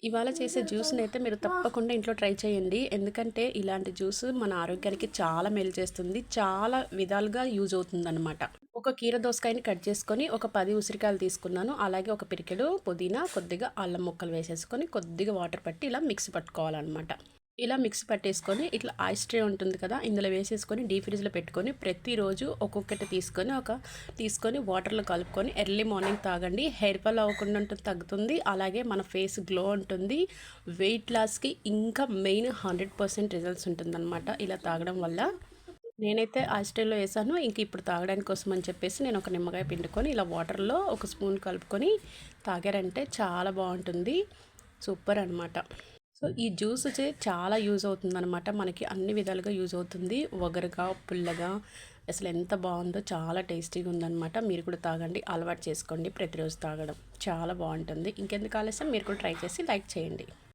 ఇవాళ చేసే జ్యూస్‌నైతే మీరు తప్పకుండా ఇంట్లో ట్రై చేయండి. ఎందుకంటే ఇలాంటి జ్యూస్ మన ఆరోగ్యానికి చాలా మేలు చేస్తుంది. చాలా విధాలుగా యూజ్ అవుతుందనమాట. ఒక కీర దోసకాయని కట్ చేసుకొని, ఒక 10 ఉసిరికాయలు తీసుకున్నాను. అలాగే ఒక పిరికెడు పుదీనా, కొద్దిగా అల్లం ముక్కలు వేసేసుకొని, కొద్దిగా వాటర్ పట్టి ఇలా మిక్సీ పట్టుకోవాలనమాట. ఇలా మిక్సీ పట్టేసుకొని, ఇట్లా ఐస్ ట్రే ఉంటుంది కదా! ఇందులో వేసేసుకొని డీప్ ఫ్రిడ్జ్‌లో పెట్టుకొని, ప్రతిరోజు ఒక్కొక్కటి తీసుకొని వాటర్‌లో కలుపుకొని ఎర్లీ మార్నింగ్ తాగండి. హెయిర్ ఫాల్ అవ్వకుండా ఉంటుంది, తగ్గుతుంది. అలాగే మన ఫేస్ గ్లో ఉంటుంది. వెయిట్ లాస్‌కి ఇంకా మెయిన్ 100% రిజల్ట్స్ ఉంటుందన్నమాట ఇలా తాగడం వల్ల. నేనైతే ఐస్ ట్రేలో ఏసాను. ఇంక ఇప్పుడు తాగడానికి కోసం అని చెప్పేసి నేను ఒక నిమ్మకాయ పిండుకొని ఇలా వాటర్‌లో ఒక స్పూన్ కలుపుకొని తాగారంటే చాలా బావుంటుంది. సూపర్ అనమాట. సో, ఈ జ్యూస్ చాలా యూజ్ అవుతుందనమాట. మనకి అన్ని విధాలుగా యూజ్ అవుతుంది. వగరుగా, పుల్లగా అసలు ఎంత బావుందో, చాలా టేస్టీగా ఉందనమాట. మీరు కూడా తాగండి. అలవాటు చేసుకోండి ప్రతిరోజు తాగడం. చాలా బావుంటుంది. ఇంకెందుకు ఆలస్యం, మీరు కూడా ట్రై చేసి లైక్ చేయండి.